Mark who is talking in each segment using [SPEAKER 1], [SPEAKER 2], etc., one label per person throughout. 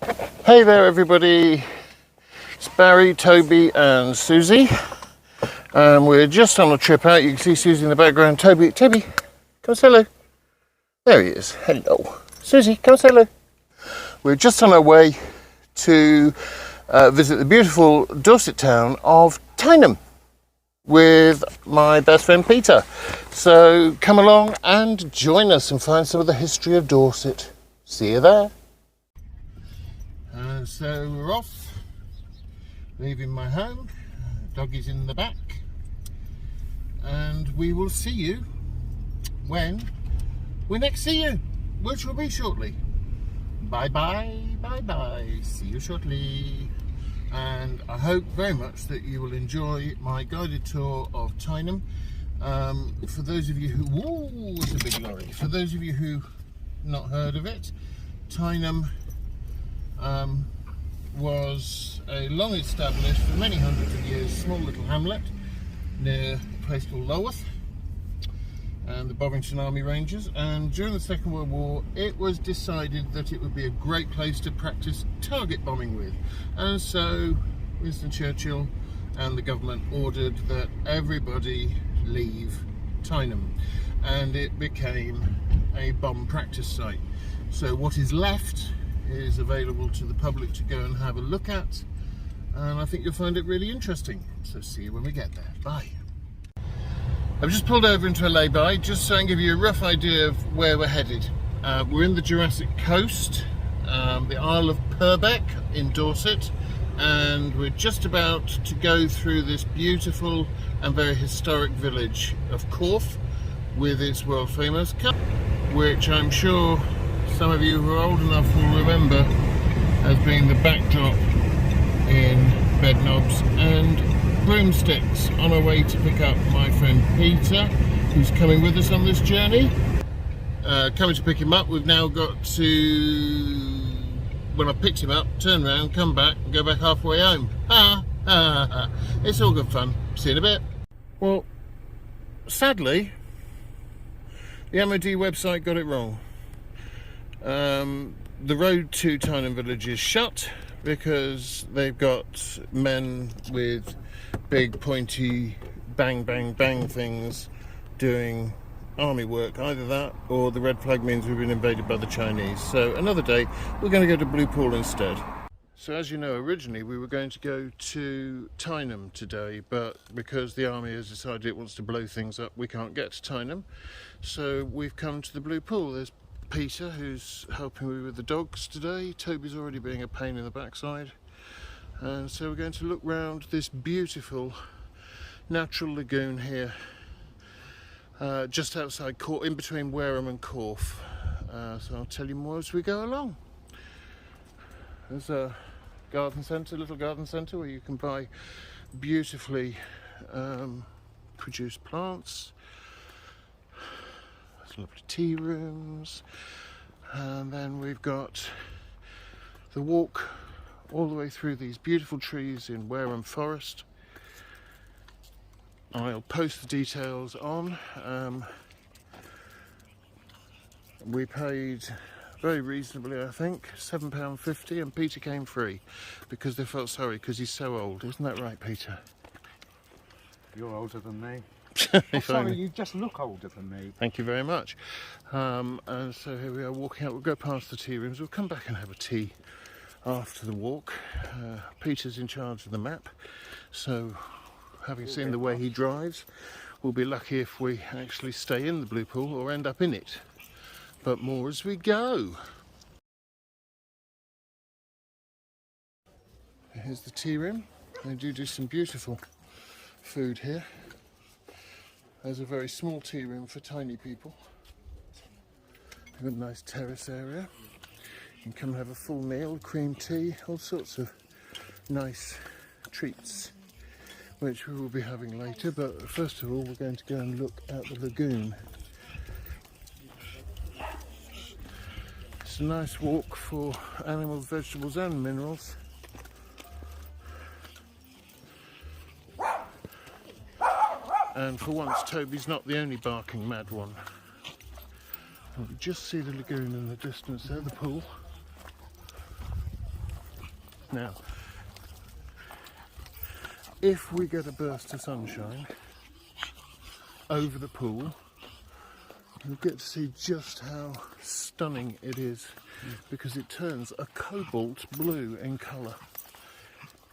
[SPEAKER 1] Hey there everybody, it's Barry, Toby and Susie. We're just on a trip out. You can see Susie in the background. Toby, come say hello. There he is, hello. Susie, come say hello. We're just on our way to visit the beautiful Dorset town of Tyneham with my best friend Peter. So come along and join us and find some of the history of Dorset. See you there. So we're off, leaving my home, doggy's in the back, and we will see you when we next see you, which will be shortly. Bye bye, bye bye, see you shortly. And I hope very much that you will enjoy my guided tour of Tyneham. For those of you who, whoa, it's a big lorry. For those of you who not heard of it, Tyneham was a long established, for many hundreds of years, small little hamlet near a place called Lulworth and the Bovington Army Rangers. And during the Second World War it was decided that it would be a great place to practice target bombing with, and so Winston Churchill and the government ordered that everybody leave Tyneham, and it became a bomb practice site. So what is left is available to the public to go and have a look at, and I think you'll find it really interesting. So see you when we get there. Bye. I've just pulled over into a lay-by just so I can give you a rough idea of where we're headed. We're in the Jurassic Coast, the Isle of Purbeck in Dorset, and we're just about to go through this beautiful and very historic village of Corfe with its world famous cup, which I'm sure some of you who are old enough will remember as being the backdrop in bedknobs and broomsticks on our way to pick up my friend Peter, who's coming with us on this journey. Coming to pick him up, we've now got to, when I picked him up, turn around, come back and go back halfway home. It's all good fun. See you in a bit. Well, sadly, the MOD website got it wrong. The road to Tyneham village is shut because they've got men with big pointy bang bang bang things doing army work. Either that or the red flag means we've been invaded by the Chinese. So another day we're going to go to Blue Pool instead. So as you know, originally we were going to go to Tyneham today, but because the army has decided it wants to blow things up, we can't get to Tyneham. So we've come to the Blue Pool. There's Peter, who's helping me with the dogs today. Toby's already being a pain in the backside, and so we're going to look round this beautiful natural lagoon here, just outside Corfe, in between Wareham and Corfe. So I'll tell you more as we go along. There's a garden centre, little garden centre, where you can buy beautifully produced plants. Lovely tea rooms, and then we've got the walk all the way through these beautiful trees in Wareham Forest. I'll post the details on. We paid very reasonably, I think, £7.50, and Peter came free because they felt sorry because he's so old. Isn't that right, Peter?
[SPEAKER 2] You're older than me.
[SPEAKER 1] Oh,
[SPEAKER 2] sorry, you just look older than me.
[SPEAKER 1] Thank you very much. And so here we are walking out. We'll go past the tea rooms. We'll come back and have a tea after the walk. Peter's in charge of the map, so having seen the way he drives, we'll be lucky if we actually stay in the Blue Pool or end up in it. But more as we go. Here's the tea room. They do some beautiful food here. There's a very small tea room for tiny people. We've got a nice terrace area. You can come and have a full meal, cream tea, all sorts of nice treats, which we will be having later. But first of all, we're going to go and look at the lagoon. It's a nice walk for animals, vegetables and minerals. And for once, Toby's not the only barking mad one. And we just see the lagoon in the distance there, the pool. Now, if we get a burst of sunshine over the pool, you'll get to see just how stunning it is, because it turns a cobalt blue in colour,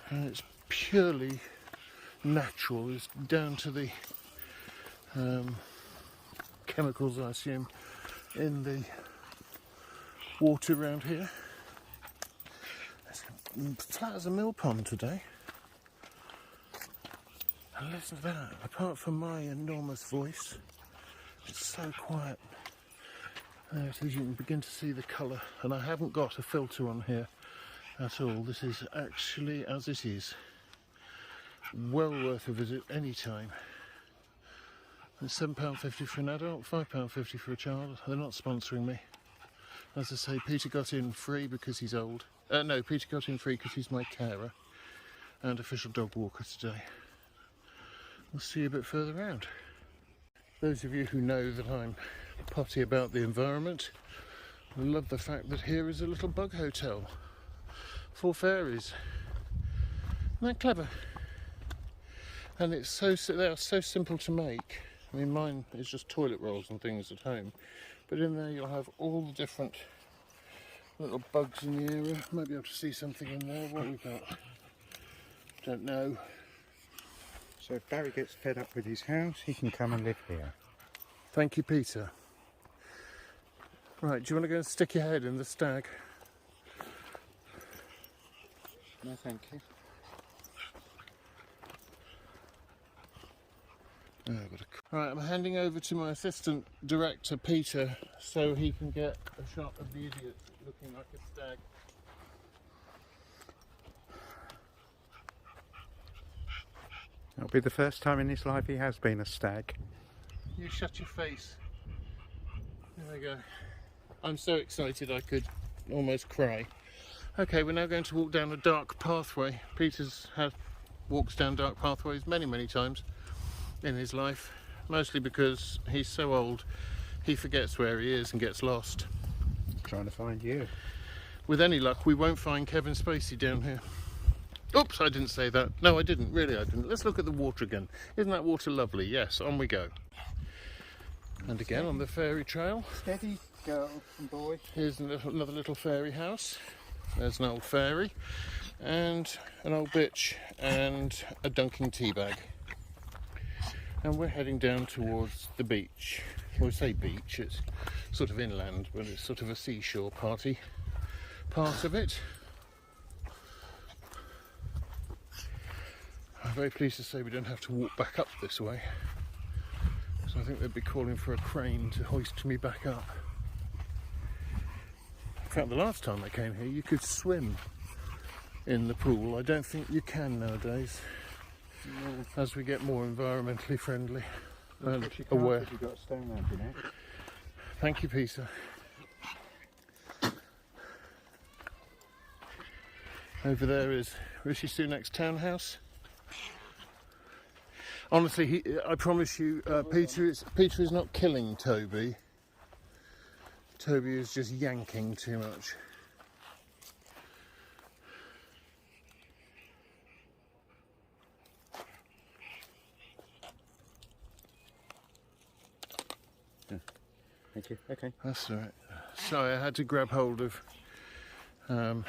[SPEAKER 1] and it's purely natural. It's down to the chemicals, I assume, in the water around here. It's flat as a mill pond today. And listen to that, apart from my enormous voice, it's so quiet. There it is, you can begin to see the colour, and I haven't got a filter on here at all. This is actually as it is. Well worth a visit any time. It's £7.50 for an adult, £5.50 for a child. They're not sponsoring me. As I say, Peter got in free because he's old. No, Peter got in free because he's my carer and official dog walker today. We'll see you a bit further round. Those of you who know that I'm potty about the environment will love the fact that here is a little bug hotel for fairies. Isn't that clever? And it's they are so simple to make. I mean, mine is just toilet rolls and things at home, but in there you'll have all the different little bugs in the area. Might be able to see something in there. What we've got? Don't know.
[SPEAKER 2] So if Barry gets fed up with his house, he can come and live here.
[SPEAKER 1] Thank you, Peter. Right, do you want to go and stick your head in the stag?
[SPEAKER 2] No, thank you.
[SPEAKER 1] Right, I'm handing over to my assistant director, Peter, so he can get a shot of the idiot looking like a stag.
[SPEAKER 2] It'll be the first time in his life he has been a stag.
[SPEAKER 1] You shut your face. There we go. I'm so excited I could almost cry. Okay, we're now going to walk down a dark pathway. Peter's walks down dark pathways many, many times in his life, mostly because he's so old he forgets where he is and gets lost.
[SPEAKER 2] Trying to find you.
[SPEAKER 1] With any luck, we won't find Kevin Spacey down here. Oops, I didn't say that. No, I didn't. Really, I didn't. Let's look at the water again. Isn't that water lovely? Yes, on we go. And again on the fairy trail.
[SPEAKER 2] Steady, girl and boy.
[SPEAKER 1] Here's another little fairy house. There's an old fairy and an old bitch and a dunking tea bag. And we're heading down towards the beach. Well, we say beach, it's sort of inland, but it's sort of a seashore part of it. I'm very pleased to say we don't have to walk back up this way. So I think they'd be calling for a crane to hoist me back up. In fact, the last time I came here, you could swim in the pool. I don't think you can nowadays. No. As we get more environmentally friendly and aware.
[SPEAKER 2] You've got a stone lamp in it.
[SPEAKER 1] Thank you, Peter. Over there is Rishi Sunak's townhouse. Honestly, I promise you, Peter is not killing Toby. Toby is just yanking too much.
[SPEAKER 2] Thank you. Okay.
[SPEAKER 1] That's all right. Sorry, I had to grab hold of the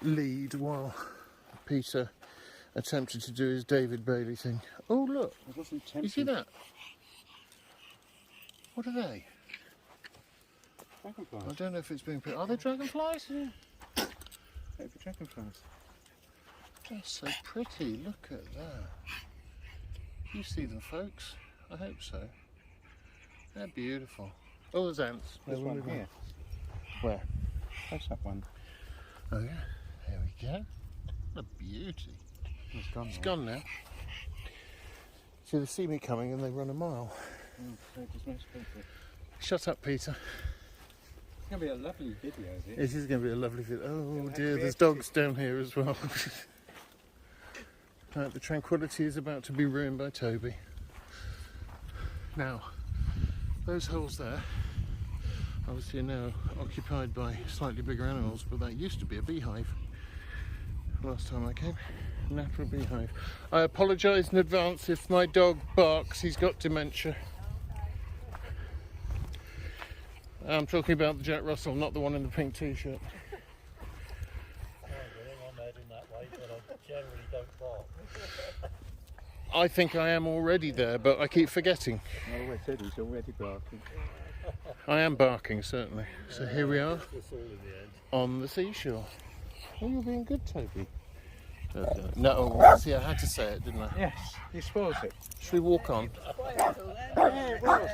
[SPEAKER 1] lead while Peter attempted to do his David Bailey thing. Oh, look.
[SPEAKER 2] I wasn't tempted.
[SPEAKER 1] You see that? What are they?
[SPEAKER 2] Dragonflies.
[SPEAKER 1] I don't know if it's being... Are they dragonflies?
[SPEAKER 2] Yeah. They're the dragonflies.
[SPEAKER 1] They're so pretty. Look at that. You see them, folks? I hope so. They're beautiful. Oh, there's ants.
[SPEAKER 2] There's one here.
[SPEAKER 1] Where?
[SPEAKER 2] That's that one.
[SPEAKER 1] Oh, yeah. There we go. What a beauty.
[SPEAKER 2] It's gone now.
[SPEAKER 1] It's gone now. So they see me coming and they run a mile.
[SPEAKER 2] So does most people.
[SPEAKER 1] Shut up, Peter.
[SPEAKER 2] It's going to be a lovely video, is it?
[SPEAKER 1] It is going to be a lovely video. Oh
[SPEAKER 2] It'll
[SPEAKER 1] dear, there's dogs down here as well. The tranquility is about to be ruined by Toby. Now, those holes there Obviously now occupied by slightly bigger animals, but that used to be a beehive last time I came. Natural beehive. I apologise in advance if my dog barks, he's got dementia. I'm talking about the Jack Russell, not the one in the pink t-shirt. I think I am already there, but I keep forgetting.
[SPEAKER 2] Oh, I said he's already barking.
[SPEAKER 1] I am barking, certainly. So here we are on the seashore. Oh, you're being good, Toby. No, see, I had to say it, didn't I?
[SPEAKER 2] Yes, you spoils it.
[SPEAKER 1] Should we walk on?
[SPEAKER 2] Yeah, it was.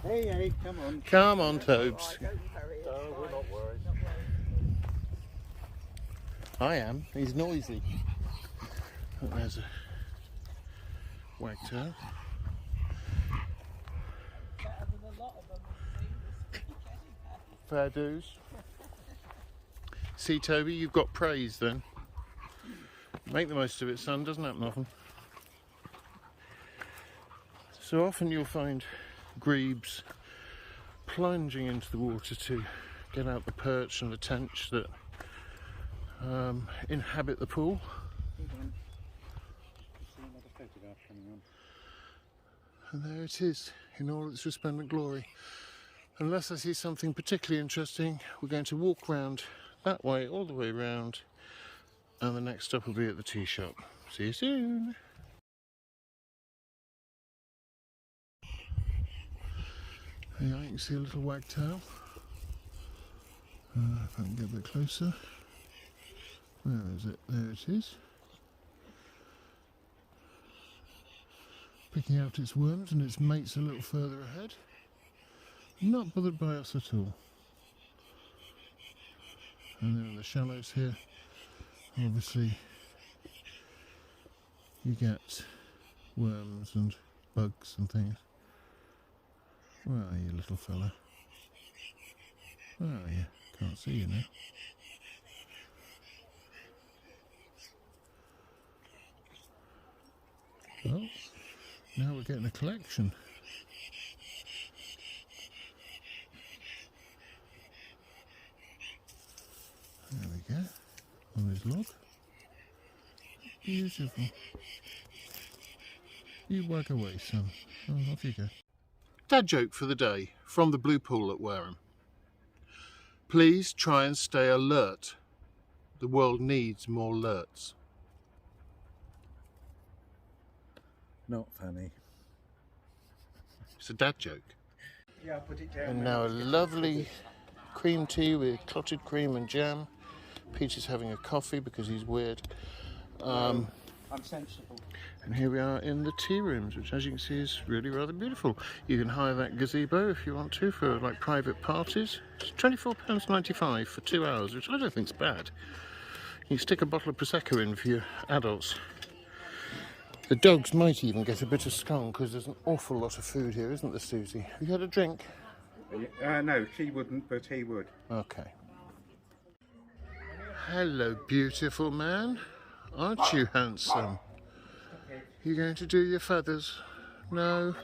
[SPEAKER 2] Hey, come on.
[SPEAKER 1] Come on, Tobes.
[SPEAKER 3] No, we're not worried.
[SPEAKER 1] I am. He's noisy. Oh, there's a wagtail. Fair dues. See, Toby, you've got praise then. Make the most of it, son. Doesn't happen often. So often you'll find grebes plunging into the water to get out the perch and the tench that inhabit the pool. And there it is in all its resplendent glory. Unless I see something particularly interesting, we're going to walk round that way, all the way round, and the next stop will be at the tea shop. See you soon. Here you can see a little wagtail. If I can get a bit closer. Where is it? There it is. Picking out its worms and its mates a little further ahead. Not bothered by us at all. And then in the shallows here, obviously you get worms and bugs and things. Where are you, little fella? Where are you? Can't see you now. Well, now we're getting a collection. There we go, on his log. Beautiful. You wag away, son. Oh, off you go. Dad joke for the day from the Blue Pool at Wareham. Please try and stay alert. The world needs more alerts.
[SPEAKER 2] Not funny.
[SPEAKER 1] It's a dad joke.
[SPEAKER 2] Yeah, I'll put it down.
[SPEAKER 1] And now a lovely cream tea with clotted cream and jam. Peter's having a coffee because he's weird.
[SPEAKER 2] I'm sensible.
[SPEAKER 1] And here we are in the tea rooms, which as you can see is really rather beautiful. You can hire that gazebo if you want to for like private parties. It's £24.95 for 2 hours, which I don't think is bad. You can stick a bottle of Prosecco in for your adults. The dogs might even get a bit of scone because there's an awful lot of food here, isn't there, Susie? Have you had a drink?
[SPEAKER 2] No, she wouldn't, but he would.
[SPEAKER 1] Okay. Hello, beautiful man. Aren't you handsome? You going to do your feathers? No?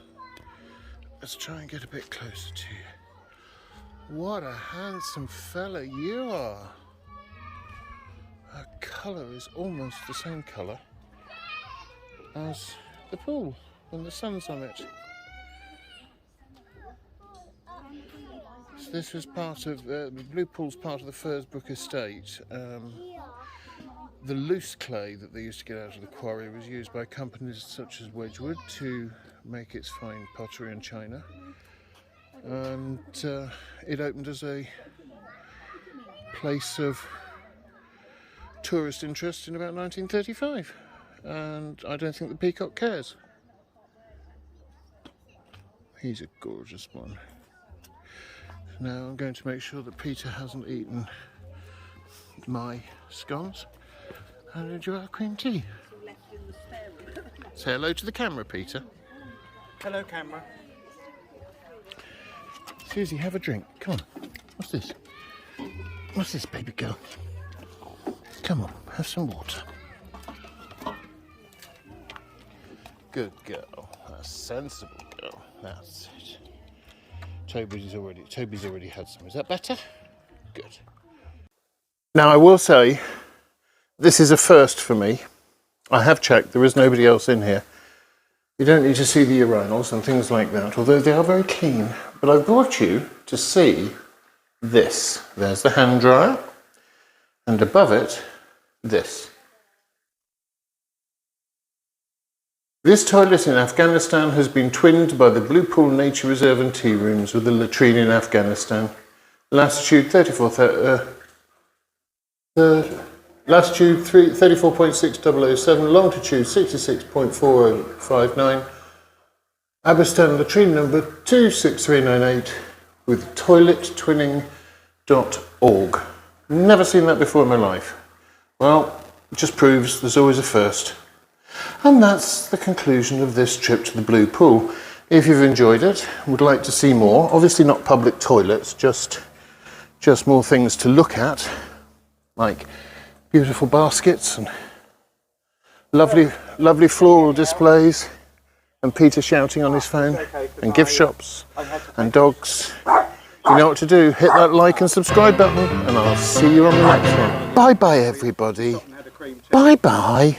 [SPEAKER 1] Let's try and get a bit closer to you. What a handsome fella you are. Her colour is almost the same colour as the pool when the sun's on it. So this was part of, the Blue Pool's part of the Fursbrook estate. The loose clay that they used to get out of the quarry was used by companies such as Wedgwood to make its fine pottery and china. And it opened as a place of tourist interest in about 1935. And I don't think the peacock cares. He's a gorgeous one. Now I'm going to make sure that Peter hasn't eaten my scones and enjoy our cream tea. Say hello to the camera, Peter.
[SPEAKER 2] Hello, camera.
[SPEAKER 1] Susie, have a drink. Come on. What's this? What's this, baby girl? Come on, have some water. Good girl. A sensible girl. That's it. Toby's already had some. Is that better? Good. Now I will say, this is a first for me. I have checked, there is nobody else in here. You don't need to see the urinals and things like that, although they are very clean. But I've brought you to see this. There's the hand dryer, and above it, this. This toilet in Afghanistan has been twinned by the Blue Pool Nature Reserve and tea rooms with the latrine in Afghanistan. Latitude 34.6007, longitude 66.4059. Abistan latrine number 26398 with toilettwinning.org. Never seen that before in my life. Well, it just proves there's always a first. And that's the conclusion of this trip to the Blue Pool. If you've enjoyed it, would like to see more, obviously not public toilets, just more things to look at, like beautiful baskets and lovely floral displays, and Peter shouting on his phone, and gift shops and dogs. You know what to do. Hit that like and subscribe button, and I'll see you on the next one. Bye bye everybody. Bye bye.